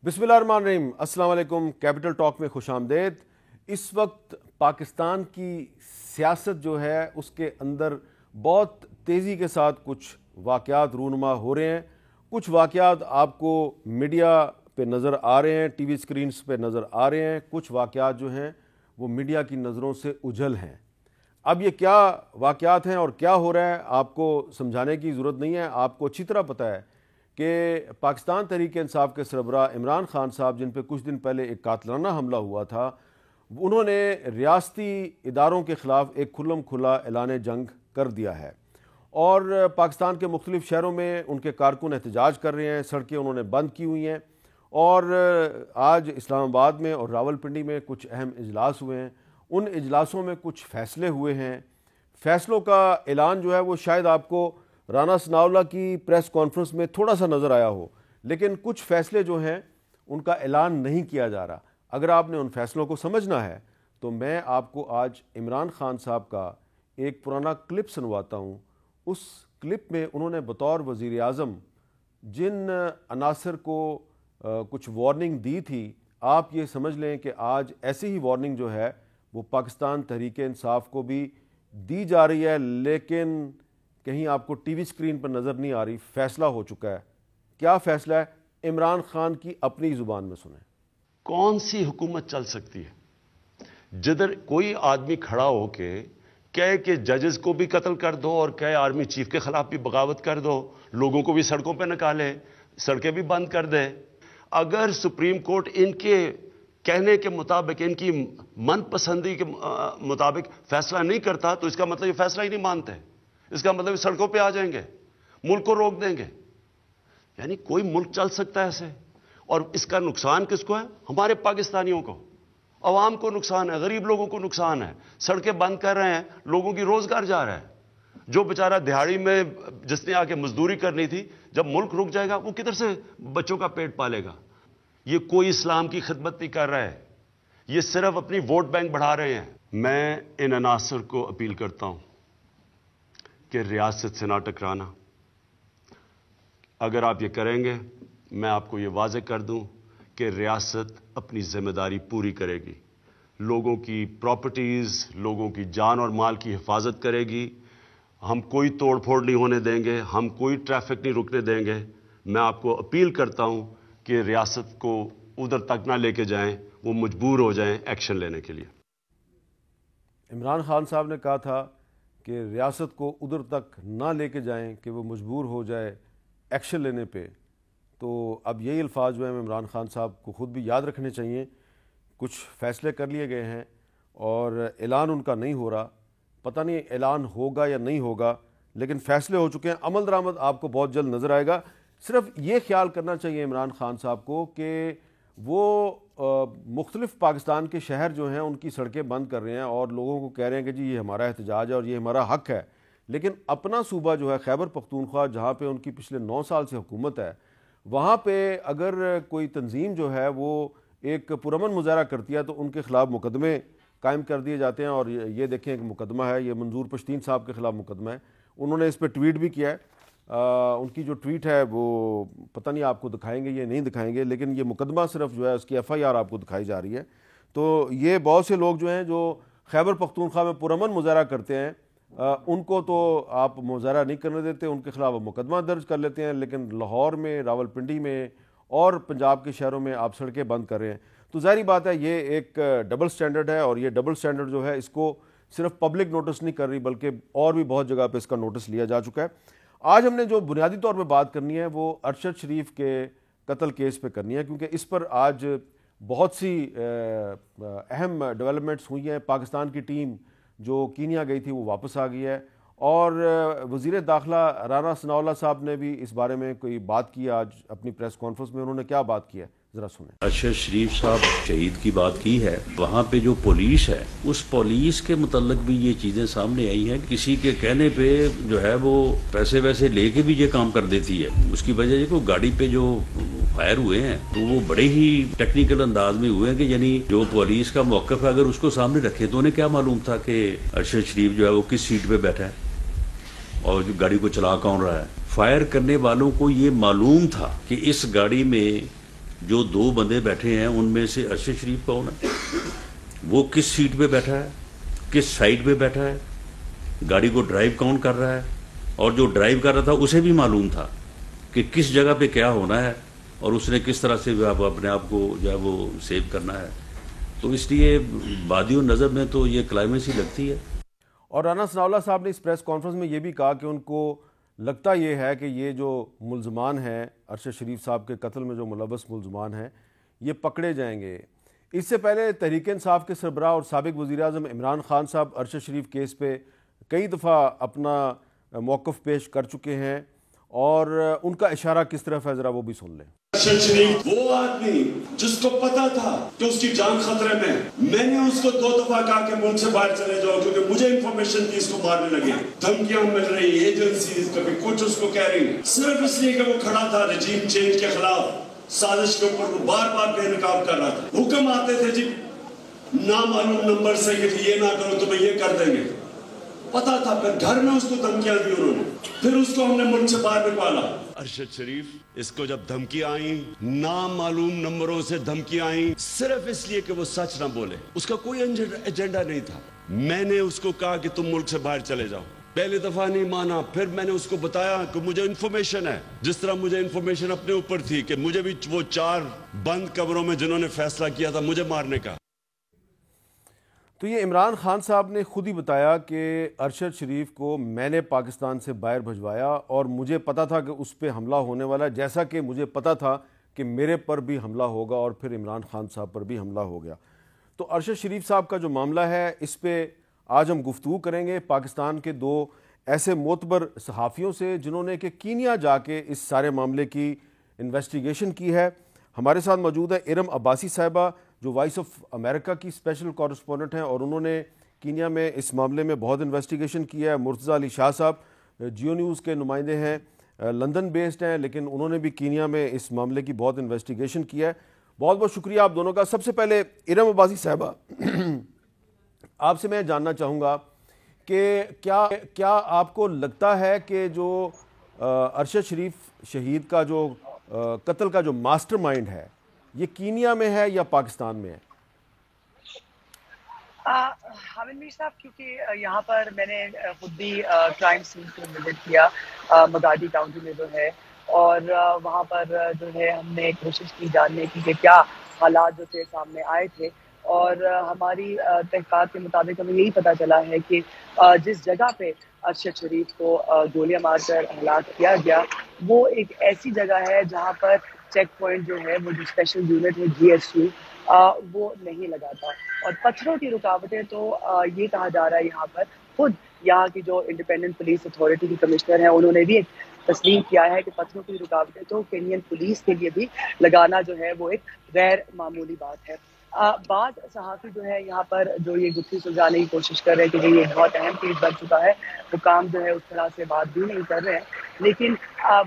بسم اللہ الرحمن الرحیم۔ السلام علیکم۔ کیپٹل ٹاک میں خوش آمدید۔ اس وقت پاکستان کی سیاست جو ہے اس کے اندر بہت تیزی کے ساتھ کچھ واقعات رونما ہو رہے ہیں۔ کچھ واقعات آپ کو میڈیا پہ نظر آ رہے ہیں، ٹی وی سکرینز پہ نظر آ رہے ہیں، کچھ واقعات جو ہیں وہ میڈیا کی نظروں سے اجھل ہیں۔ اب یہ کیا واقعات ہیں اور کیا ہو رہا ہے آپ کو سمجھانے کی ضرورت نہیں ہے، آپ کو اچھی طرح پتہ ہے کہ پاکستان تحریک انصاف کے سربراہ عمران خان صاحب، جن پہ کچھ دن پہلے ایک قاتلانہ حملہ ہوا تھا، انہوں نے ریاستی اداروں کے خلاف ایک کھلم کھلا اعلان جنگ کر دیا ہے اور پاکستان کے مختلف شہروں میں ان کے کارکن احتجاج کر رہے ہیں، سڑکیں انہوں نے بند کی ہوئی ہیں اور آج اسلام آباد میں اور راولپنڈی میں کچھ اہم اجلاس ہوئے ہیں۔ ان اجلاسوں میں کچھ فیصلے ہوئے ہیں۔ فیصلوں کا اعلان جو ہے وہ شاید آپ کو رانا ثناءاللہ کی پریس کانفرنس میں تھوڑا سا نظر آیا ہو، لیکن کچھ فیصلے جو ہیں ان کا اعلان نہیں کیا جا رہا۔ اگر آپ نے ان فیصلوں کو سمجھنا ہے تو میں آپ کو آج عمران خان صاحب کا ایک پرانا کلپ سنواتا ہوں۔ اس کلپ میں انہوں نے بطور وزیر اعظم جن عناصر کو کچھ وارننگ دی تھی، آپ یہ سمجھ لیں کہ آج ایسی ہی وارننگ جو ہے وہ پاکستان تحریک انصاف کو بھی دی جا رہی ہے، لیکن کہیں آپ کو ٹی وی سکرین پر نظر نہیں آ رہی۔ فیصلہ ہو چکا ہے۔ کیا فیصلہ ہے؟ عمران خان کی اپنی زبان میں سنیں۔ کون سی حکومت چل سکتی ہے جدھر کوئی آدمی کھڑا ہو کے کہے کہ ججز کو بھی قتل کر دو اور کہے آرمی چیف کے خلاف بھی بغاوت کر دو، لوگوں کو بھی سڑکوں پہ نکالے، سڑکیں بھی بند کر دے؟ اگر سپریم کورٹ ان کے کہنے کے مطابق، ان کی من پسندی کے مطابق فیصلہ نہیں کرتا تو اس کا مطلب یہ فیصلہ ہی نہیں مانتے، اس کا مطلب سڑکوں پہ آ جائیں گے، ملک کو روک دیں گے۔ یعنی کوئی ملک چل سکتا ہے ایسے؟ اور اس کا نقصان کس کو ہے؟ ہمارے پاکستانیوں کو، عوام کو نقصان ہے، غریب لوگوں کو نقصان ہے۔ سڑکیں بند کر رہے ہیں، لوگوں کی روزگار جا رہا ہے۔ جو بیچارہ دہاڑی میں جس نے آ کے مزدوری کرنی تھی، جب ملک رک جائے گا وہ کدھر سے بچوں کا پیٹ پالے گا؟ یہ کوئی اسلام کی خدمت نہیں کر رہا ہے، یہ صرف اپنی ووٹ بینک بڑھا رہے ہیں۔ میں ان عناصر کو اپیل کرتا ہوں کہ ریاست سے نہ ٹکرانا۔ اگر آپ یہ کریں گے، میں آپ کو یہ واضح کر دوں کہ ریاست اپنی ذمہ داری پوری کرے گی، لوگوں کی پراپرٹیز، لوگوں کی جان اور مال کی حفاظت کرے گی۔ ہم کوئی توڑ پھوڑ نہیں ہونے دیں گے، ہم کوئی ٹریفک نہیں رکنے دیں گے۔ میں آپ کو اپیل کرتا ہوں کہ ریاست کو ادھر تک نہ لے کے جائیں، وہ مجبور ہو جائیں ایکشن لینے کے لیے۔ عمران خان صاحب نے کہا تھا کہ ریاست کو ادھر تک نہ لے کے جائیں کہ وہ مجبور ہو جائے ایکشن لینے پہ۔ تو اب یہی الفاظ جو ہیں عمران خان صاحب کو خود بھی یاد رکھنے چاہیے۔ کچھ فیصلے کر لیے گئے ہیں اور اعلان ان کا نہیں ہو رہا، پتہ نہیں اعلان ہوگا یا نہیں ہوگا، لیکن فیصلے ہو چکے ہیں۔ عمل درآمد آپ کو بہت جلد نظر آئے گا۔ صرف یہ خیال کرنا چاہیے عمران خان صاحب کو کہ وہ مختلف پاکستان کے شہر جو ہیں ان کی سڑکیں بند کر رہے ہیں اور لوگوں کو کہہ رہے ہیں کہ جی یہ ہمارا احتجاج ہے اور یہ ہمارا حق ہے، لیکن اپنا صوبہ جو ہے خیبر پختونخوا، جہاں پہ ان کی پچھلے 9 سال سے حکومت ہے، وہاں پہ اگر کوئی تنظیم جو ہے وہ ایک پرامن مظاہرہ کرتی ہے تو ان کے خلاف مقدمے قائم کر دیے جاتے ہیں۔ اور یہ دیکھیں ایک مقدمہ ہے، یہ منظور پشتین صاحب کے خلاف مقدمہ ہے۔ انہوں نے اس پہ ٹویٹ بھی کیا ہے۔ ان کی جو ٹویٹ ہے وہ پتہ نہیں آپ کو دکھائیں گے یا نہیں دکھائیں گے، لیکن یہ مقدمہ صرف جو ہے اس کی FIR آپ کو دکھائی جا رہی ہے۔ تو یہ بہت سے لوگ جو ہیں جو خیبر پختونخوا میں پرامن مظاہرہ کرتے ہیں، ان کو تو آپ مظاہرہ نہیں کرنے دیتے، ان کے خلاف مقدمہ درج کر لیتے ہیں، لیکن لاہور میں، راولپنڈی میں اور پنجاب کے شہروں میں آپ سڑکیں بند کر رہے ہیں۔ تو ظاہری بات ہے یہ ایک ڈبل سٹینڈرڈ ہے، اور یہ ڈبل سٹینڈرڈ جو ہے اس کو صرف پبلک نوٹس نہیں کر رہی بلکہ اور بھی بہت جگہ پہ اس کا نوٹس لیا جا چکا ہے۔ آج ہم نے جو بنیادی طور پہ بات کرنی ہے وہ ارشد شریف کے قتل کیس پہ کرنی ہے، کیونکہ اس پر آج بہت سی اہم ڈیولپمنٹس ہوئی ہیں۔ پاکستان کی ٹیم جو کینیا گئی تھی وہ واپس آ گئی ہے، اور وزیر داخلہ رانا ثناءاللہ صاحب نے بھی اس بارے میں کوئی بات کی آج اپنی پریس کانفرنس میں۔ انہوں نے کیا بات کی ہے ذرا سنیں۔ ارشد شریف صاحب شہید کی بات کی ہے، وہاں پہ جو پولیس ہے اس پولیس کے متعلق بھی یہ چیزیں سامنے آئی ہیں۔ کسی کے کہنے پہ جو ہے وہ پیسے ویسے لے کے بھی یہ کام کر دیتی ہے۔ اس کی وجہ یہ کہ گاڑی پہ جو فائر ہوئے ہیں تو وہ بڑے ہی ٹیکنیکل انداز میں ہوئے ہیں کہ یعنی جو پولیس کا موقف ہے اگر اس کو سامنے رکھے تو انہیں کیا معلوم تھا کہ ارشد شریف جو ہے وہ کس سیٹ پہ بیٹھا ہے اور جو گاڑی کو چلا کون رہا ہے۔ فائر کرنے والوں کو یہ معلوم تھا کہ اس گاڑی میں جو 2 بندے بیٹھے ہیں ان میں سے ارشد شریف کون ہے, وہ کس سیٹ پہ بیٹھا ہے, کس سائڈ پہ بیٹھا ہے, گاڑی کو ڈرائیو کون کر رہا ہے, اور جو ڈرائیو کر رہا تھا اسے بھی معلوم تھا کہ کس جگہ پہ کیا ہونا ہے اور اس نے کس طرح سے اپنے آپ کو جو ہے وہ سیو کرنا ہے. تو اس لیے بادی و نظر میں تو یہ کلائمیکس ہی لگتی ہے. اور رانا ثناء اللہ صاحب نے اس پریس کانفرنس میں یہ بھی کہا کہ ان کو لگتا یہ ہے کہ یہ جو ملزمان ہیں ارشد شریف صاحب کے قتل میں جو ملوث ملزمان ہیں یہ پکڑے جائیں گے. اس سے پہلے تحریک انصاف کے سربراہ اور سابق وزیر اعظم عمران خان صاحب ارشد شریف کیس پہ کئی دفعہ اپنا موقف پیش کر چکے ہیں, اور ان کا اشارہ کس طرف ہے ذرا وہ بھی سن لیں. ارشد شریف وہ آدمی جس کو پتا تھا کہ اس کی جان خطرے میں نے اس کو 2 دفعہ کہا کہ ملک سے باہر چلے جاؤ, کیونکہ مجھے انفارمیشن تھی اس کو مارنے لگے, دھمکیاں مل رہی, ایجنسیز کبھی کچھ اس کو کہہ رہی ہیں, صرف اس لیے کہ وہ کھڑا تھا رجیم چینج کے خلاف سازش کے اوپر, وہ بار بار بے نقاب کر رہا تھا. حکم آتے تھے جی نامعلوم نمبر سے کہ یہ نہ کرو تمہیں یہ کر دیں گے, پتا تھا. پھر گھر میں اس کو دھمکیاں دی انہوں نے, پھر اس کو ہم نے ملک سے باہر نکالا. ارشد شریف اس کو جب دھمکی آئیں, نامعلوم نمبروں سے دھمکی آئیں, صرف اس لیے کہ وہ سچ نہ بولے, اس کا کوئی ایجنڈا نہیں تھا. میں نے اس کو کہا کہ تم ملک سے باہر چلے جاؤ, پہلے دفعہ نہیں مانا, پھر میں نے اس کو بتایا کہ مجھے انفارمیشن ہے, جس طرح مجھے انفارمیشن اپنے اوپر تھی کہ مجھے بھی وہ 4 بند کمروں میں جنہوں نے فیصلہ کیا تھا مجھے مارنے کا. تو یہ عمران خان صاحب نے خود ہی بتایا کہ ارشد شریف کو میں نے پاکستان سے باہر بھجوایا اور مجھے پتا تھا کہ اس پہ حملہ ہونے والا ہے, جیسا کہ مجھے پتا تھا کہ میرے پر بھی حملہ ہوگا, اور پھر عمران خان صاحب پر بھی حملہ ہو گیا. تو ارشد شریف صاحب کا جو معاملہ ہے اس پہ آج ہم گفتگو کریں گے پاکستان کے 2 ایسے معتبر صحافیوں سے جنہوں نے کہ کینیا جا کے اس سارے معاملے کی انویسٹیگیشن کی ہے. ہمارے ساتھ موجود ہے ارم عباسی صاحبہ جو وائس آف امریکہ کی اسپیشل کورسپونڈنٹ ہیں, اور انہوں نے کینیا میں اس معاملے میں بہت انویسٹیگیشن کیا ہے. مرتضیٰ علی شاہ صاحب جیو نیوز کے نمائندے ہیں, لندن بیسڈ ہیں, لیکن انہوں نے بھی کینیا میں اس معاملے کی بہت انویسٹیگیشن کیا ہے. بہت بہت شکریہ آپ دونوں کا. سب سے پہلے ارم عباسی صاحبہ آپ سے میں جاننا چاہوں گا کہ کیا آپ کو لگتا ہے کہ جو ارشد شریف شہید کا جو قتل کا جو ماسٹر مائنڈ ہے یہ کینیا میں ہے یا پاکستان میں ہے؟ حامد میر صاحب, کیونکہ یہاں پر میں نے خود بھی کرائم سین کو وزٹ کیا مگادی کاؤنٹی میں جو ہے, اور وہاں پر جو ہے ہم نے کوشش کی جاننے کی کہ کیا حالات جو تھے سامنے آئے تھے, اور ہماری تحقیقات کے مطابق ہمیں یہی پتہ چلا ہے کہ جس جگہ پہ ارشد شریف کو گولیاں مار کر ہلاک کیا گیا وہ ایک ایسی جگہ ہے جہاں پر چیک پوائنٹ جو ہے وہ جو اسپیشل یونٹ ہے GSU وہ نہیں لگاتا, اور پتھروں کی رکاوٹیں تو یہ کہا جا رہا ہے یہاں پر خود یہاں کی جو انڈیپینڈنٹ پولیس اتھارٹی کی کمشنر ہیں انہوں نے بھی ایک تسلیم کیا ہے کہ پتھروں کی رکاوٹیں تو کینین پولیس کے لیے بھی لگانا جو ہے وہ ایک غیر معمولی بات ہے. بعض صحافی جو ہے یہاں پر جو یہ گتھی سلجھانے کی کوشش کر رہے ہیں کہ یہ بہت اہم چیز بن چکا ہے, وہ کام جو ہے اس طرح سے بات بھی نہیں کر رہے ہیں, لیکن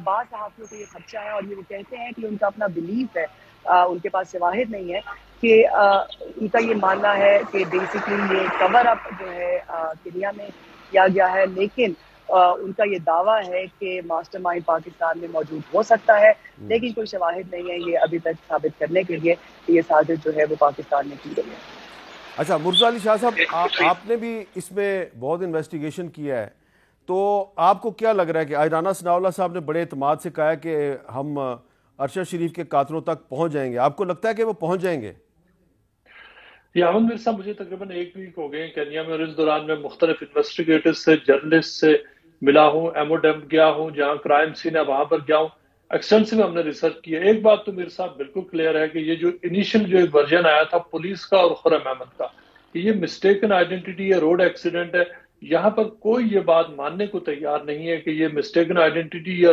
بعض صحافیوں کو یہ خدشہ ہے اور یہ وہ کہتے ہیں کہ ان کا اپنا بلیف ہے, ان کے پاس شواہد نہیں ہے, کہ ان کا یہ ماننا ہے کہ بیسیکلی یہ کور اپ جو ہے کینیا میں کیا گیا ہے, لیکن ان کا یہ دعویٰ ہے کہ ماسٹر مائنڈ پاکستان میں موجود ہو سکتا ہے, لیکن کوئی شواہد نہیں ہے یہ ابھی تک ثابت کرنے کے لیے کہ یہ سازش جو ہے وہ پاکستان میں کی گئی ہے. اچھا مرتضیٰ علی شاہ صاحب, آپ نے بھی اس میں بہت انویسٹیگیشن کیا ہے, تو آپ کو کیا لگ رہا ہے کہ آج رانا ثناء اللہ صاحب نے بڑے اعتماد سے کہا ہے کہ ہم ارشد شریف کے قاتلوں تک پہنچ جائیں گے, آپ کو لگتا ہے کہ وہ پہنچ جائیں گے؟ یہ احمد میر صاحب مجھے تقریباً 1 ویک ہو گئے کینیا میں, اور اس دوران میں مختلف انویسٹیگیٹر سے جرنلسٹ سے ملا ہوں, ایموڈیم گیا ہوں, جہاں کرائم سین ہے وہاں پر گیا ہوں, ایکسٹینسو ہم نے ریسرچ کیا. ایک بات تو میر صاحب بالکل کلیئر ہے کہ یہ جو انیشل جو ایک ورژن آیا تھا پولیس کا اور خرم احمد کا کہ یہ مسٹیکن آئیڈینٹی ہے, روڈ ایکسیڈنٹ ہے, یہاں پر کوئی یہ بات ماننے کو تیار نہیں ہے کہ یہ مسٹیکن آئیڈینٹی یا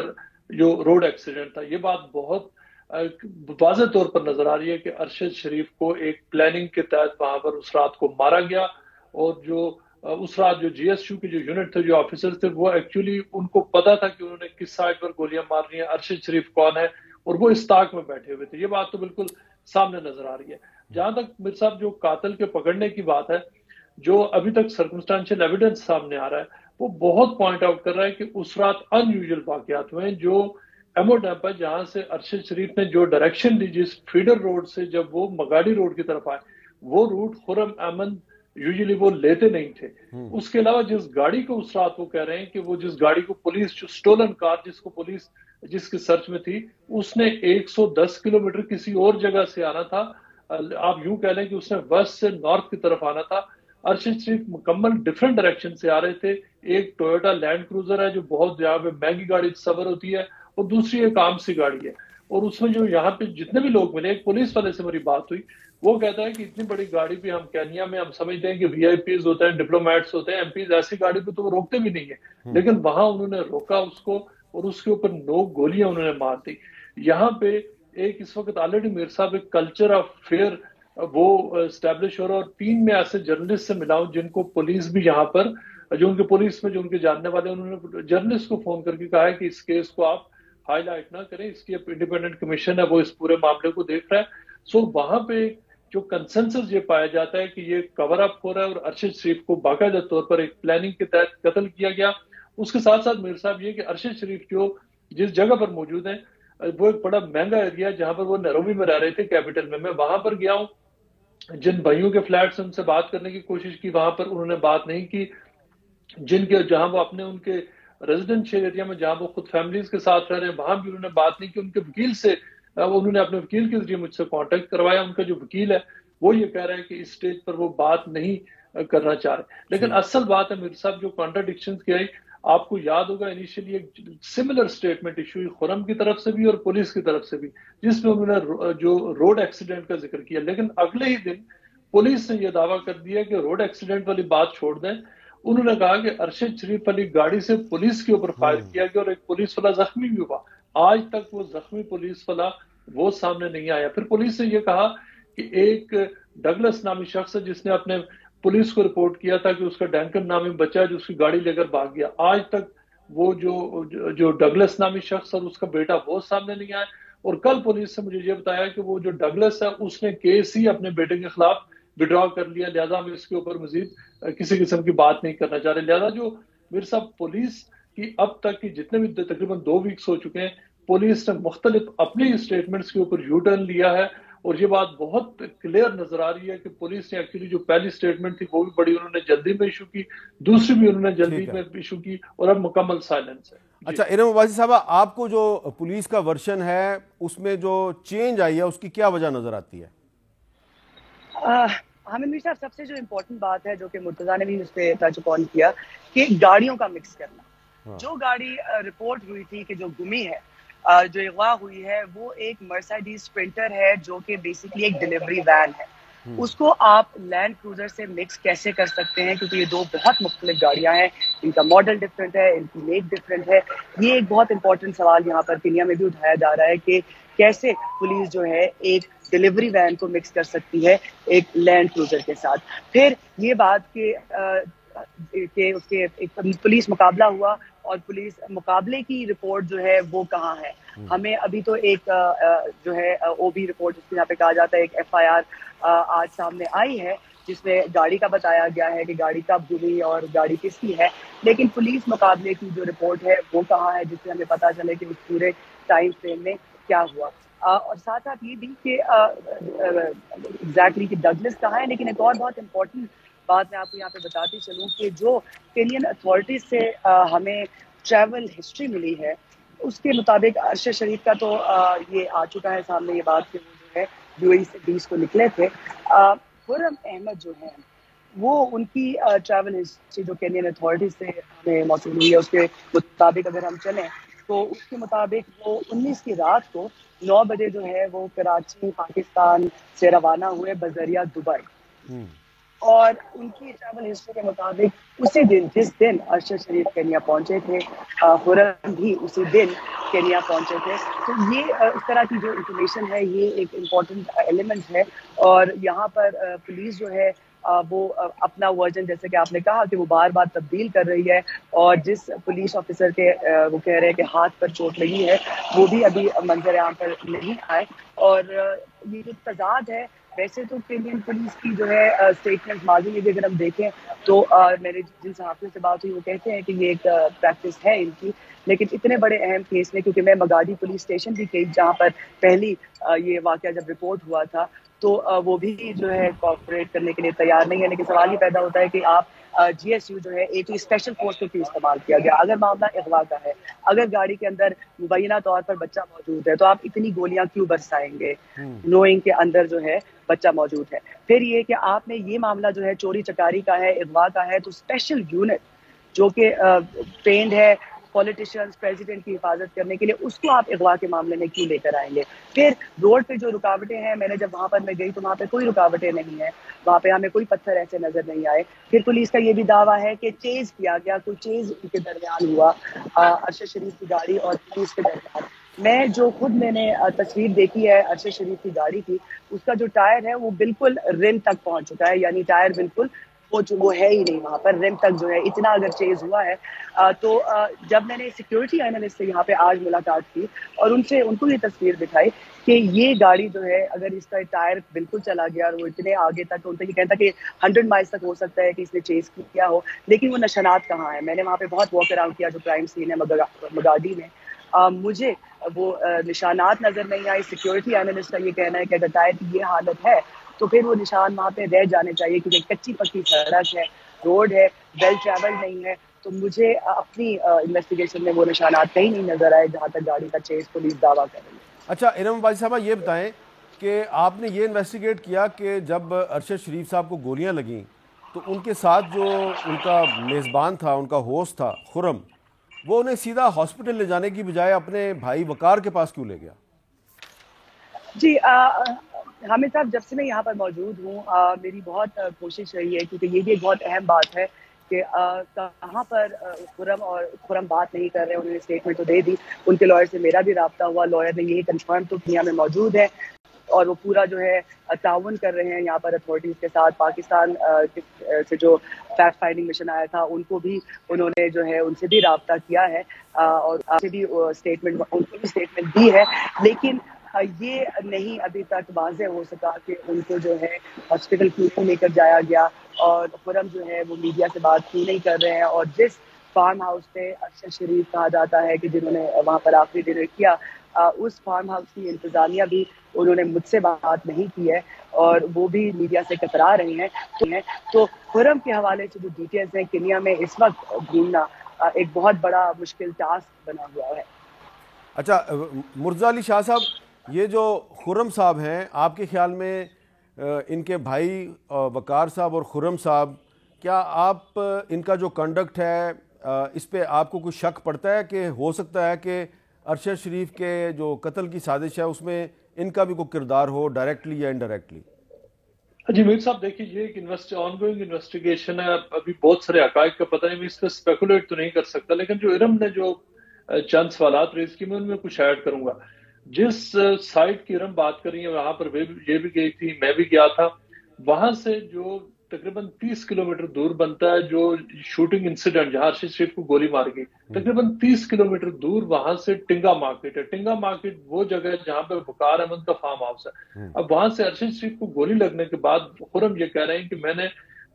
جو روڈ ایکسیڈنٹ تھا. یہ بات بہت واضح طور پر نظر آ رہی ہے کہ ارشد شریف کو ایک پلاننگ کے تحت وہاں پر اس رات کو مارا گیا, اور جو اس رات جو GSU کے جو یونٹ تھے, جو آفیسر تھے, وہ ایکچولی ان کو پتا تھا کہ انہوں نے کس سائڈ پر گولیاں مارنی ہیں, ارشد شریف کون ہے, اور وہ اس طاق میں بیٹھے ہوئے تھے. یہ بات تو بالکل سامنے نظر آ رہی ہے. جہاں تک میر صاحب جو قاتل کے پکڑنے کی بات ہے, جو ابھی تک سرکمسٹانشل ایویڈنس سامنے آ رہا ہے وہ بہت پوائنٹ آؤٹ کر رہا ہے کہ اس رات ان یوزول واقعات ہوئے جو ایمو ڈیم پر جہاں سے ارشد شریف نے جو ڈائریکشن دی جس فیڈر روڈ سے جب وہ مگاڑی روڈ کی طرف آئے وہ روٹ خرم احمد یوزلی وہ لیتے نہیں تھے. اس کے علاوہ جس گاڑی کو اس رات وہ کہہ رہے ہیں کہ وہ جس گاڑی کو پولیس جو سٹولن کار جس کو پولیس جس کی سرچ میں تھی اس نے 110 کلومیٹر کسی اور جگہ سے آنا تھا. آپ یوں کہہ لیں کہ اس نے ویسٹ سے نارتھ کی طرف آنا تھا. ارشد شریف مکمل ڈیفرنٹ ڈائریکشن سے آ رہے تھے. ایک ٹویوٹا لینڈ کروزر ہے جو بہت یہاں پہ مہنگی گاڑی تصور ہوتی ہے اور دوسری ایک عام سی گاڑی ہے. اور اس میں جو یہاں پہ جتنے بھی لوگ ملے ایک پولیس والے سے میری بات ہوئی وہ کہتا ہے کہ اتنی بڑی گاڑی پہ ہم کینیا میں ہم سمجھتے ہیں کہ وی آئی پیز ہوتے ہیں ڈپلومیٹس ہوتے ہیں ایم پیز ایسی گاڑی پہ تو وہ روکتے بھی نہیں ہے لیکن وہاں انہوں نے روکا اس کو اور اس کے اوپر 9 گولیاں انہوں نے مار دی. یہاں پہ ایک اس وقت آلریڈی میر صاحب ایک کلچر آف فیئر وہ اسٹیبلش ہو رہا ہے اور 3 میں ایسے جرنلسٹ سے ملا ہوں جن کو پولیس بھی یہاں پر جو ان کے پولیس میں جو ان کے جاننے والے انہوں نے جرنلسٹ کو فون کر کے کہا ہے کہ اس کیس کو آپ ہائی لائٹ نہ کریں, اس کی انڈیپینڈنٹ کمیشن ہے وہ اس پورے معاملے کو دیکھ رہا ہے. سو وہاں پہ جو کنسنسس یہ پایا جاتا ہے کہ یہ کور اپ ہو رہا ہے اور ارشد شریف کو باقاعدہ طور پر ایک پلاننگ کے تحت قتل کیا گیا. اس کے ساتھ ساتھ میر صاحب یہ کہ ارشد شریف جو جس جگہ پر موجود ہیں وہ ایک بڑا مہنگا ایریا ہے جہاں پر وہ نیروبی میں رہ رہے تھے کیپٹل میں وہاں پر گیا ہوں. جن بھائیوں کے فلیٹس ان سے بات کرنے کی کوشش کی وہاں پر انہوں نے بات نہیں کی. جن کے جہاں وہ اپنے ان کے ریزیڈنشیل ایریا میں جہاں وہ خود فیملیز کے ساتھ رہ رہے ہیں وہاں بھی انہوں نے بات نہیں کی. ان کے وکیل سے انہوں نے اپنے وکیل کے ذریعے مجھ سے کانٹیکٹ کروایا. ان کا جو وکیل ہے وہ یہ کہہ رہے ہیں کہ اس سٹیج پر وہ بات نہیں کرنا چاہ رہے. لیکن اصل بات ہے میرے صاحب جو کانٹرڈکشنز کی آئی آپ کو یاد ہوگا انیشیلی ایک سملر سٹیٹمنٹ ایشو ہوئی خرم کی طرف سے بھی اور پولیس کی طرف سے بھی جس میں انہوں نے جو روڈ ایکسیڈنٹ کا ذکر کیا. لیکن اگلے ہی دن پولیس نے یہ دعویٰ کر دیا کہ روڈ ایکسیڈنٹ والی بات چھوڑ دیں. انہوں نے کہا کہ ارشد شریف علی گاڑی سے پولیس کے اوپر فائر کیا گیا اور ایک پولیس والا زخمی بھی ہوا. آج تک وہ زخمی پولیس والا وہ سامنے نہیں آیا. پھر پولیس نے یہ کہا کہ ایک ڈگلس نامی شخص ہے جس نے اپنے پولیس کو رپورٹ کیا تھا کہ اس کا ڈینکن نامی بچہ ہے جو اس کی گاڑی لے کر بھاگ گیا. آج تک وہ جو ڈگلس نامی شخص اور اس کا بیٹا وہ سامنے نہیں آیا. اور کل پولیس نے مجھے یہ بتایا کہ وہ جو ڈگلس ہے اس نے کیس ہی اپنے بیٹے کے خلاف وڈرا کر لیا. لہٰذا ہم اس کے اوپر مزید کسی قسم کی بات نہیں کرنا چاہ رہے. لہٰذا جو میرے صاحب پولیس کی اب تک کی جتنے بھی تقریباً 2 ویکس ہو چکے ہیں پولیس نے مختلف اپنی اسٹیٹمنٹس کے اوپر یو ٹرن لیا ہے اور یہ بات بہت کلیئر نظر آ رہی ہے کہ پولیس نے ایکچولی جو پہلی اسٹیٹمنٹ تھی وہ بھی بڑی انہوں نے جلدی میں ایشو کی, دوسری بھی انہوں نے جلدی میں ایشو کی اور اب مکمل سائلنس ہے. اچھا ارم عباسی صاحبہ آپ کو جو پولیس کا ورشن ہے اس میں جو چینج آئی ہے اس کی کیا وجہ نظر آتی ہے؟ حامد میر صاحب سب سے جو امپورٹنٹ بات ہے جو کہ مرتضیٰ نے بھی اس پہ ٹچ اپون کیا کہ گاڑیوں کا مکس کرنا. جو گاڑی رپورٹ ہوئی تھی کہ جو گمی ہے جو اغوا ہوئی ہے وہ ایک مرسیڈیز اسپرنٹر ہے جو کہ بیسکلی ایک ڈیلیوری وین ہے. اس کو آپ لینڈ کروزر سے مکس کیسے کر سکتے ہیں کیونکہ یہ 2 بہت مختلف گاڑیاں ہیں, ان کا ماڈل ڈفرینٹ ہے, ان کی میک ڈفرینٹ ہے. یہ ایک بہت امپورٹنٹ سوال یہاں پر کینیا میں بھی اٹھایا جا رہا ہے کہ کیسے پولیس جو ہے ایک ڈیلیوری وین کو مکس کر سکتی ہے ایک لینڈ کروزر کے ساتھ. پھر یہ بات کہ اس کے ایک پولیس مقابلہ ہوا اور پولیس مقابلے کی رپورٹ جو ہے وہ کہاں ہے. ہمیں ابھی تو ایک جو ہے او بی رپورٹ جس کو یہاں پہ کہا جاتا ہے ایک ایف آئی آر آج سامنے آئی ہے جس میں گاڑی کا بتایا گیا ہے کہ گاڑی کب گمی اور گاڑی کس کی ہے. لیکن پولیس مقابلے کی جو رپورٹ ہے وہ کہاں ہے جس سے ہمیں پتہ چلے کہ اس پورے ٹائم فریم میں کیا ہوا. اور ساتھ ساتھ یہ بھی کہ ایگزیکٹلی کہ ڈگلس کہاں ہے. لیکن ایک اور بہت امپورٹنٹ بات میں آپ کو یہاں پہ بتاتی چلوں کہ جو کینین اتھارٹیز سے ہمیں ٹریول ہسٹری ملی ہے اس کے مطابق ارشد شریف کا تو یہ آ چکا ہے سامنے یہ بات کہ وہ جو ہے یو اے ای سے 20 کو نکلے تھے. خرم احمد جو ہیں وہ ان کی ٹریول ہسٹری جو کینین اتھارٹیز سے ہمیں موصول ہوئی ہے اس کے مطابق اگر ہم چلیں تو اس کے مطابق وہ 19 کی رات کو 9 بجے جو ہے وہ کراچی پاکستان سے روانہ ہوئے بذریعہ دبئی. اور ان کی ٹریول ہسٹری کے مطابق اسی دن جس دن ارشد شریف کینیا پہنچے تھے خرم بھی اسی دن کینیا پہنچے تھے. تو یہ اس طرح کی جو انفارمیشن ہے یہ ایک امپورٹنٹ ایلیمنٹ ہے. اور یہاں پر پولیس جو ہے وہ اپنا ورژن جیسے کہ آپ نے کہا کہ وہ بار بار تبدیل کر رہی ہے اور جس پولیس آفیسر کے وہ کہہ رہے ہیں کہ ہاتھ پر چوٹ لگی ہے وہ بھی ابھی منظر عام پر نہیں آئے. اور یہ جو تضاد ہے، ویسے تو کینین پولیس کی جو ہے اسٹیٹمنٹ ماضی میں بھی اگر ہم دیکھیں تو میرے جن صحافیوں سے بات ہوئی وہ کہتے ہیں کہ یہ ایک پریکٹس ہے ان کی، لیکن اتنے بڑے اہم کیس میں، کیونکہ میں مگادی پولیس اسٹیشن بھی گئی جہاں پر پہلی یہ واقعہ جب رپورٹ ہوا تھا، تو وہ بھی جو ہے کوآپریٹ کرنے کے لیے تیار نہیں ہے. لیکن سوال یہ پیدا ہوتا ہے کہ آپ جی ایس یو جو ہے ایک اسپیشل فورس کو کیوں استعمال کیا گیا؟ اگر معاملہ اغوا کا ہے، اگر گاڑی کے اندر مبینہ طور پر بچہ موجود ہے، تو آپ اتنی گولیاں کیوں برسائیں گے نوئنگ کے اندر جو ہے بچہ موجود ہے؟ پھر یہ کہ آپ نے یہ معاملہ جو ہے چوری چکاری کا ہے، اغوا کا ہے، تو اسپیشل یونٹ جو کہ ٹرینڈ ہے پولیٹیشینز پریزیڈنٹ کی حفاظت کرنے کے لیے، اس کو آپ اغوا کے معاملے میں کیوں لے کر آئیں گے؟ پھر روڈ پہ جو رکاوٹیں ہیں، میں نے جب وہاں پر میں گئی تو وہاں پہ کوئی رکاوٹیں نہیں ہیں، وہاں پہ ہمیں کوئی پتھر ایسے نظر نہیں آئے. پھر پولیس کا یہ بھی دعویٰ ہے کہ چیز کیا گیا، کوئی چیز ان کے درمیان ہوا ارشد شریف کی گاڑی اور پولیس کے درمیان. میں نے تصویر دیکھی ہے ارشد شریف کی گاڑی کی، اس کا جو ٹائر ہے وہ بالکل رم تک پہنچ چکا ہے، یعنی ٹائر بالکل وہ ہے ہی نہیں وہاں پر، رم تک جو ہے اتنا اگر چیز ہوا ہے. تو جب میں نے سیکیورٹی اینالسٹ سے یہاں پہ آج ملاقات کی اور ان کو یہ تصویر دکھائی کہ یہ گاڑی جو ہے اگر اس کا ٹائر بالکل چلا گیا اور وہ اتنے آگے تک، ان کا یہ کہتا کہ 100 مائلز تک ہو سکتا ہے کہ اس نے چیز کیا ہو، لیکن وہ نشانات کہاں ہیں؟ میں نے وہاں پہ بہت واک اراؤنڈ کیا جو کرائم سین ہے مگادی میں، مجھے وہ نشانات نظر نہیں آئے. سیکیورٹی اینالسٹ کا یہ کہنا ہے کہ اگر ٹائر کی یہ حالت ہے تو پھر وہ نشان وہاں پہ رہ جانے چاہیے، کیونکہ کچی پکی سڑک ہے، روڈ ہے، ویل ٹریول نہیں ہے. تو مجھے اپنی انویسٹیگیشن میں وہ نشانات کہیں نہیں نظر آئے جہاں تک گاڑی کا چیز پولیس دعویٰ کر رہی ہے. اچھا ارم عباسی صاحبہ یہ بتائیں کہ آپ نے یہ انویسٹیگیٹ کیا کہ جب ارشد شریف صاحب کو گولیاں لگیں تو ان کے ساتھ جو ان کا میزبان تھا، ان کا ہوسٹ تھا خرم، وہ انہیں سیدھا ہاسپٹل لے جانے کی بجائے اپنے بھائی وقار کے پاس کیوں لے گیا؟ جی حامد صاحب، جب سے میں یہاں پر موجود ہوں میری بہت کوشش رہی ہے، کیونکہ یہ بھی ایک بہت اہم بات ہے کہ کہاں پر خرم بات نہیں کر رہے. انہوں نے اسٹیٹمنٹ تو دے دی، ان کے لائر سے میرا بھی رابطہ ہوا، لائر نے یہی کنفرم تو کیا میں موجود ہے اور وہ پورا جو ہے تعاون کر رہے ہیں یہاں پر اتھارٹیز کے ساتھ. پاکستان سے جو فیکٹ فائنڈنگ مشن آیا تھا ان کو بھی انہوں نے جو ہے ان سے بھی رابطہ کیا ہے اور سے بھی اسٹیٹمنٹ ان کو بھی اسٹیٹمنٹ دی ہے، لیکن یہ نہیں ابھی تک واضح ہو سکا کہ ان کو جو ہے ہاسپٹل کیوں لے کر جایا گیا اور خرم جو ہے وہ میڈیا سے بات کیوں نہیں کر رہے ہیں. اور جس فارم ہاؤس پہ ارشد شریف کہا جاتا ہے کہ جنہوں نے وہاں پر آخری ڈنر کیا، اس فارم ہاؤس کی انتظامیہ بھی انہوں نے مجھ سے بات نہیں کی ہے اور وہ بھی میڈیا سے کترا رہے ہیں. تو خرم کے حوالے سے جو ڈیٹیلز ہیں کنیا میں اس وقت ڈھونڈنا ایک بہت بڑا مشکل ٹاسک بنا ہوا ہے. اچھا مرزا علی شاہ صاحب، یہ جو خرم صاحب ہیں، آپ کے خیال میں ان کے بھائی وقار صاحب اور خرم صاحب، کیا آپ ان کا جو کنڈکٹ ہے اس پہ آپ کو کوئی شک پڑتا ہے کہ ہو سکتا ہے کہ ارشد شریف کے جو قتل کی سازش ہے اس میں ان کا بھی کوئی کردار ہو، ڈائریکٹلی یا انڈائریکٹلی؟ جی میر صاحب دیکھیے، یہ ایک آن گوئنگ انویسٹیگیشن ہے، ابھی بہت سارے حقائق کا پتہ نہیں، میں اس پہ اسپیکولیٹ تو نہیں کر سکتا، لیکن جو ارم نے جو چند سوالات ریز کی میں ان میں کچھ ایڈ کروں گا. جس سائٹ کی ارم بات کر رہی ہیں وہاں پر یہ بھی گئی تھی، میں بھی گیا تھا. وہاں سے جو تقریباً 30 کلومیٹر دور بنتا ہے جو شوٹنگ انسیڈنٹ جہاں ارشد شریف کو گولی مار گئی، تقریباً 30 کلومیٹر دور وہاں سے ٹنگا مارکیٹ ہے. ٹنگا مارکیٹ وہ جگہ ہے جہاں پہ وقار احمد کا فارم ہاؤس ہے. اب وہاں سے ارشد شریف کو گولی لگنے کے بعد خرم یہ کہہ رہے ہیں کہ میں نے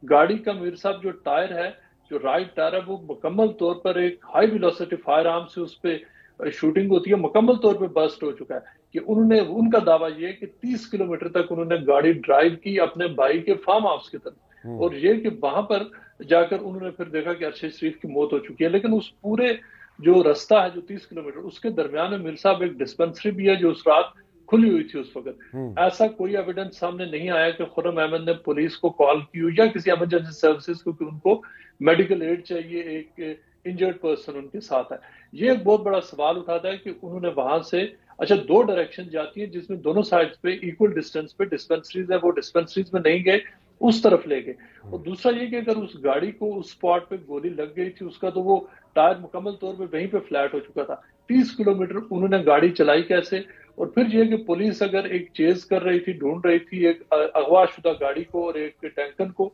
گاڑی کا، میر صاحب جو ٹائر ہے، جو رائٹ ٹائر ہے، وہ مکمل طور پر ایک ہائی ویلوسٹی فائر آرم سے اس پہ شوٹنگ ہوتی ہے، مکمل طور پہ برسٹ ہو چکا ہے. کہ ان کا دعویٰ یہ کہ 30 کلومیٹر تک انہوں نے گاڑی ڈرائیو کی اپنے بھائی کے فارم ہاؤس کی طرف، اور یہ کہ وہاں پر جا کر انہوں نے پھر دیکھا کہ ارشد شریف کی موت ہو چکی ہے. لیکن اس پورے جو رستہ ہے جو 30 کلومیٹر، اس کے درمیان میں میر صاحب ایک ڈسپنسری بھی ہے جو اس رات کھلی ہوئی تھی اس وقت. ایسا کوئی ایویڈنس سامنے نہیں آیا کہ خرم احمد نے پولیس کو کال کی یا کسی ایمرجنسی سروسز کو کہ ان کو میڈیکل ایڈ چاہیے، ایک انجرڈ پرسن ان کے ساتھ ہے. یہ ایک بہت بڑا سوال اٹھاتا ہے کہ انہوں نے وہاں سے، اچھا 2 ڈائریکشن جاتی ہیں جس میں دونوں سائڈز پہ ایکول ڈسٹنس پہ ڈسپنسریز ہے، وہ ڈسپنسریز میں نہیں گئے، اس طرف لے گئے. اور دوسرا یہ کہ اگر اس گاڑی کو اس سپاٹ پہ گولی لگ گئی تھی، اس کا تو وہ ٹائر مکمل طور پہ وہیں پہ فلیٹ ہو چکا تھا. 30 کلومیٹر انہوں نے گاڑی چلائی کیسے؟ اور پھر یہ کہ پولیس اگر ایک چیز کر رہی تھی، ڈھونڈ رہی تھی ایک اغوا شدہ گاڑی کو اور ایک ٹینکر کو،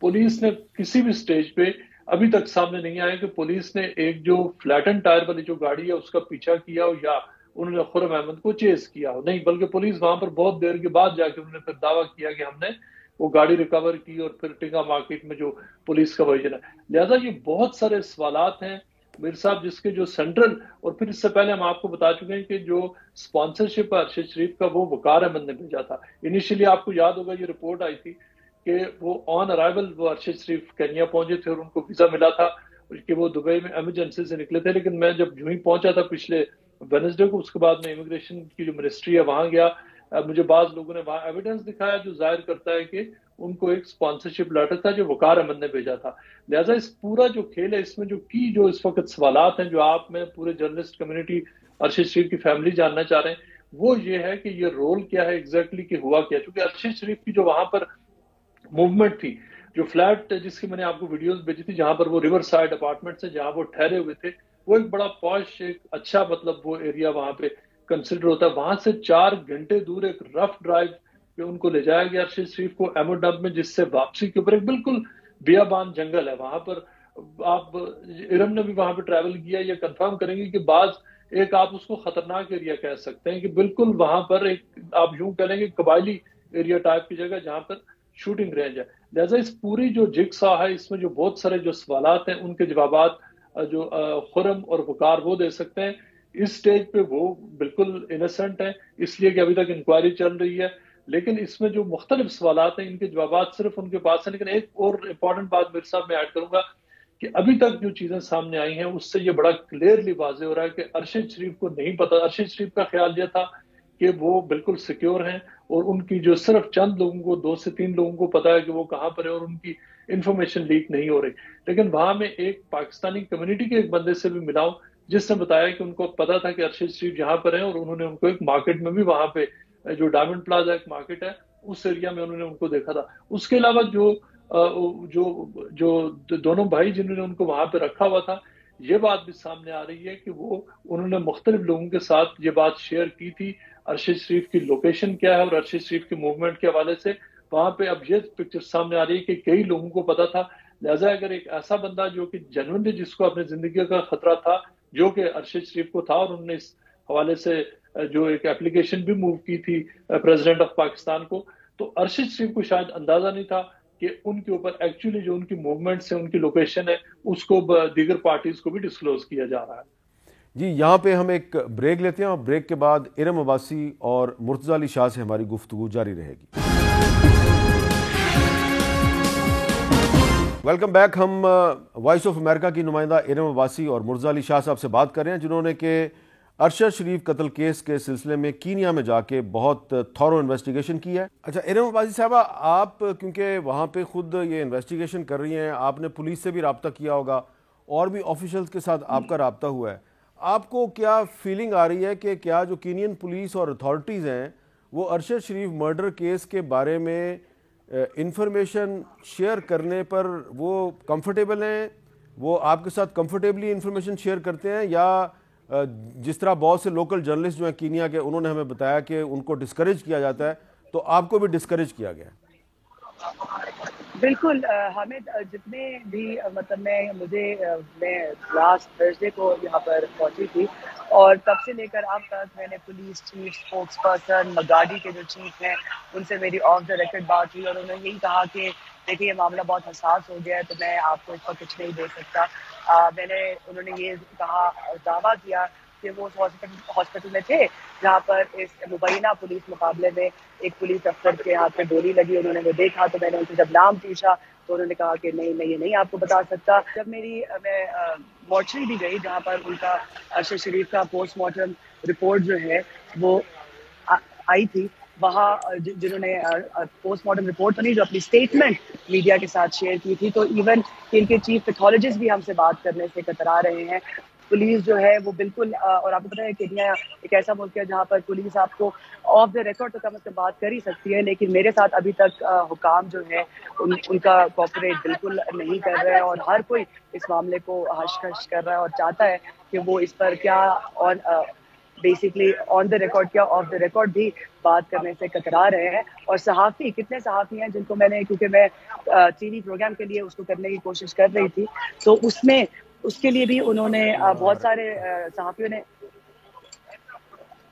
پولیس نے کسی بھی سٹیج پہ ابھی تک سامنے نہیں آیا کہ پولیس نے ایک جو فلیٹن ٹائر والی جو گاڑی ہے اس کا پیچھا کیا ہو یا انہوں نے خرم احمد کو چیز کیا ہو، نہیں بلکہ پولیس وہاں پر بہت دیر کے بعد جا کے انہوں نے پھر دعویٰ کیا کہ ہم نے وہ گاڑی ریکور کی اور پھر ٹنگا مارکیٹ میں جو پولیس کا ویژن ہے. لہٰذا یہ بہت سارے سوالات ہیں میر صاحب جس کے جو سینٹرل، اور پھر اس سے پہلے ہم آپ کو بتا چکے ہیں کہ جو سپانسرشپ ہے ارشد شریف کا وہ وقار احمد نے بھیجا تھا. انیشلی آپ کو یاد ہوگا یہ رپورٹ آئی تھی کہ وہ آن ارائیول وہ ارشد شریف کینیا پہنچے تھے اور ان کو ویزا ملا تھا کہ وہ دبئی میں ایمرجنسی سے نکلے تھے، لیکن میں جب جو ہی پہنچا تھا پچھلے وینسڈے کو، اس کے بعد میں امیگریشن کی جو منسٹری ہے وہاں گیا. مجھے بعض لوگوں نے وہاں ایویڈنس دکھایا جو ظاہر کرتا ہے کہ ان کو ایک سپانسرشپ لیٹر تھا جو وقار احمد نے بھیجا تھا. لہٰذا اس پورا جو کھیل ہے اس میں جو اس وقت سوالات ہیں جو آپ میں پورے جرنلسٹ کمیونٹی ارشد شریف کی فیملی جاننا چاہ رہے ہیں وہ یہ ہے کہ یہ رول کیا ہے ایگزیکٹلی کہ ہوا کیا. چونکہ ارشد شریف کی جو وہاں پر موومنٹ تھی، جو فلیٹ جس کی میں نے آپ کو ویڈیوز بھیجی تھی جہاں پر وہ ریور سائڈ اپارٹمنٹ سے جہاں وہ ٹھہرے ہوئے تھے، وہ ایک بڑا پوش ایک اچھا مطلب وہ ایریا وہاں پہ کنسیڈر ہوتا ہے. وہاں سے 4 گھنٹے دور ایک رف ڈرائیو پہ ان کو لے جایا گیا ارشد شریف کو ایمو ڈمپ میں، جس سے واپسی کے اوپر ایک بالکل بیابان جنگل ہے. وہاں پر آپ ارم نے بھی وہاں پہ ٹریول کیا، یہ کنفرم کریں گے کہ بعض ایک آپ اس کو خطرناک ایریا کہہ سکتے ہیں کہ بالکل وہاں پر ایک آپ یوں کہہ لیں گے قبائلی ایریا ٹائپ کی جگہ جہاں پر شوٹنگ رینج ہے. لہٰذا اس پوری جو جگ سا ہے اس میں جو بہت سارے جو سوالات ہیں ان کے جوابات جو خرم اور وقار وہ دے سکتے ہیں. اس سٹیج پہ وہ بالکل انیسنٹ ہیں اس لیے کہ ابھی تک انکوائری چل رہی ہے، لیکن اس میں جو مختلف سوالات ہیں ان کے جوابات صرف ان کے پاس ہیں. لیکن ایک اور امپورٹنٹ بات میرے صاحب میں ایڈ کروں گا کہ ابھی تک جو چیزیں سامنے آئی ہیں اس سے یہ بڑا کلیئرلی واضح ہو رہا ہے کہ ارشد شریف کو نہیں پتا. ارشد شریف کا خیال یہ تھا کہ وہ بالکل سیکیور ہیں اور ان کی جو صرف چند لوگوں کو 2 سے 3 لوگوں کو پتا ہے کہ وہ کہاں پر ہے اور ان کی انفارمیشن لیک نہیں ہو رہی. لیکن وہاں میں ایک پاکستانی کمیونٹی کے ایک بندے سے بھی ملا ہوں جس نے بتایا کہ ان کو پتا تھا کہ ارشد شریف جہاں پر ہیں اور انہوں نے ان کو ایک مارکیٹ میں بھی وہاں پہ جو ڈائمنڈ پلازا ایک مارکیٹ ہے اس ایریا میں انہوں نے ان کو دیکھا تھا. اس کے علاوہ جو دونوں بھائی جنہوں نے ان کو وہاں پہ رکھا ہوا تھا یہ بات بھی سامنے آ رہی ہے کہ وہ انہوں نے مختلف لوگوں کے ساتھ یہ بات شیئر کی تھی ارشد شریف کی لوکیشن کیا ہے اور ارشد شریف کی موومنٹ کے حوالے سے. وہاں پہ اب یہ پکچر سامنے آ رہی ہے کہ کئی لوگوں کو پتا تھا. لہٰذا اگر ایک ایسا بندہ جو کہ جنونلی جس کو اپنی زندگی کا خطرہ تھا جو کہ ارشد شریف کو تھا اور انہوں نے اس حوالے سے جو ایک اپلیکیشن بھی موو کی تھی پریزیڈنٹ آف پاکستان کو، تو ارشد شریف کو شاید اندازہ نہیں تھا کہ ان کے اوپر ایکچولی جو ان کی موومنٹس ہیں ان کی لوکیشن ہے اس کو دیگر پارٹیز کو بھی ڈسکلوز کیا جا رہا ہے. جی یہاں پہ ہم ایک بریک لیتے ہیں اور بریک کے بعد ارم عباسی اور مرتضی علی شاہ سے ہماری گفتگو جاری رہے گی. Welcome back. ہم وائس آف امریکہ کی نمائندہ ارم عباسی اور مرتضی علی شاہ صاحب سے بات کر رہے ہیں جنہوں نے کہ ارشد شریف قتل کیس کے سلسلے میں کینیا میں جا کے بہت تھورو انویسٹیگیشن کی ہے. اچھا ارم عباسی صاحبہ، آپ کیونکہ وہاں پہ خود یہ انویسٹیگیشن کر رہی ہیں، آپ نے پولیس سے بھی رابطہ کیا ہوگا اور بھی آفیشلز کے ساتھ آپ کا رابطہ ہوا ہے، آپ کو کیا فیلنگ آ رہی ہے کہ کیا جو کینین پولیس اور اتھارٹیز ہیں وہ ارشد شریف مرڈر کیس کے بارے میں انفارمیشن شیئر کرنے پر وہ کمفرٹیبل ہیں، وہ آپ کے ساتھ کمفرٹیبلی انفارمیشن شیئر کرتے ہیں، یا جس طرح بہت سے لوکل جرنلسٹ جو ہیں کینیا کے انہوں نے ہمیں بتایا کہ ان کو ڈسکریج کیا جاتا ہے، تو آپ کو بھی ڈسکریج کیا گیا ہے؟ بالکل ہمیں جتنے بھی مطلب میں لاسٹ تھرسڈے کو یہاں پر پہنچی تھی اور تب سے لے کر اب تک میں نے پولیس چیف اسپوکس پرسن مگادی کے جو چیف ہیں ان سے میری آف دا ریکارڈ بات ہوئی اور انہوں نے یہی کہا کہ دیکھیے یہ معاملہ بہت حساس ہو گیا ہے تو میں آپ کو اس پر کچھ نہیں دے سکتا. انہوں نے یہ کہا دعویٰ کیا کہ وہ ہاسپٹل میں تھے جہاں پر اس مبینہ پولیس مقابلے میں ایک پولیس افسر کے ہاتھ میں گولی لگی. انہوں نے وہ دیکھا تو میں نے ان سے جب نام پوچھا تو انہوں نے کہا کہ نہیں میں یہ نہیں آپ کو بتا سکتا. جب میں مورچری بھی گئی جہاں پر ان کا ارشد شریف کا پوسٹ مارٹم رپورٹ جو ہے وہ آئی تھی، وہاں جنہوں نے پوسٹ مارٹم رپورٹ تو نہیں جو اپنی اسٹیٹمنٹ میڈیا کے ساتھ شیئر کی تھی، تو ایون ان کے چیف پیتھولوجسٹ بھی ہم سے بات کرنے سے کترا رہے ہیں. پولیس جو ہے وہ بالکل، اور آپ کو پتا ہے کینیا ایک ایسا ملک ہے جہاں پر پولیس آپ کو آف دا ریکارڈ تو کم از کم بات کر ہی سکتی ہے، لیکن میرے ساتھ ابھی تک حکام جو ہے ان کا کوپریٹ بالکل نہیں کر رہے ہیں اور ہر کوئی اس معاملے کو ہش خش کر رہا ہے اور چاہتا ہے کہ وہ اس پر کیا اور بیسکلی آن دا ریکارڈ کیا آف دا ریکارڈ بھی بات کرنے سے کترا رہے ہیں. اور صحافی کتنے صحافی ہیں جن کو میں نے، کیونکہ میں ٹی وی پروگرام کے لیے اس کو کرنے کی کوشش کر رہی تھی، تو اس کے لیے بھی انہوں نے بہت سارے صحافیوں نے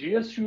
GSU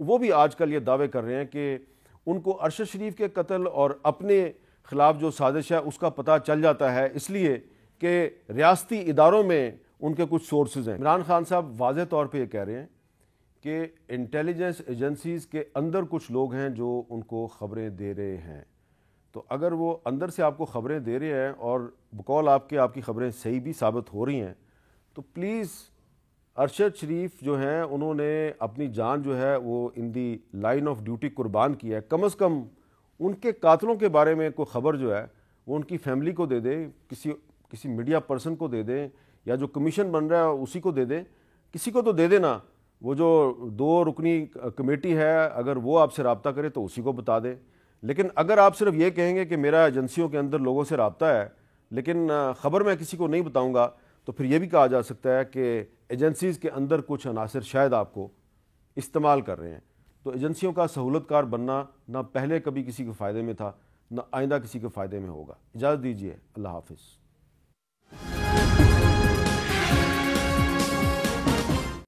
وہ بھی آج کل یہ دعوے کر رہے ہیں کہ ان کو ارشد شریف کے قتل اور اپنے خلاف جو سازش ہے اس کا پتہ چل جاتا ہے، اس لیے کہ ریاستی اداروں میں ان کے کچھ سورسز ہیں۔ عمران خان صاحب واضح طور پہ یہ کہہ رہے ہیں کہ انٹیلیجنس ایجنسیز کے اندر کچھ لوگ ہیں جو ان کو خبریں دے رہے ہیں، تو اگر وہ اندر سے آپ کو خبریں دے رہے ہیں اور بقول آپ کی خبریں صحیح بھی ثابت ہو رہی ہیں، تو پلیز ارشد شریف جو ہیں انہوں نے اپنی جان جو ہے وہ ان دی لائن آف ڈیوٹی قربان کیا ہے، کم از کم ان کے قاتلوں کے بارے میں کوئی خبر جو ہے وہ ان کی فیملی کو دے دیں، کسی میڈیا پرسن کو دے دیں، یا جو کمیشن بن رہا ہے اسی کو دے دیں، کسی کو تو دے دینا۔ وہ جو 2 رکنی کمیٹی ہے اگر وہ آپ سے رابطہ کرے تو اسی کو بتا دیں۔ لیکن اگر آپ صرف یہ کہیں گے کہ میرا ایجنسیوں کے اندر لوگوں سے رابطہ ہے لیکن خبر میں کسی کو نہیں بتاؤں گا، تو پھر یہ بھی کہا جا سکتا ہے کہ ایجنسیز کے اندر کچھ عناصر شاید آپ کو استعمال کر رہے ہیں۔ تو ایجنسیوں کا سہولت کار بننا نہ پہلے کبھی کسی کے فائدے میں تھا، نہ آئندہ کسی کے فائدے میں ہوگا۔ اجازت دیجیے، اللہ حافظ۔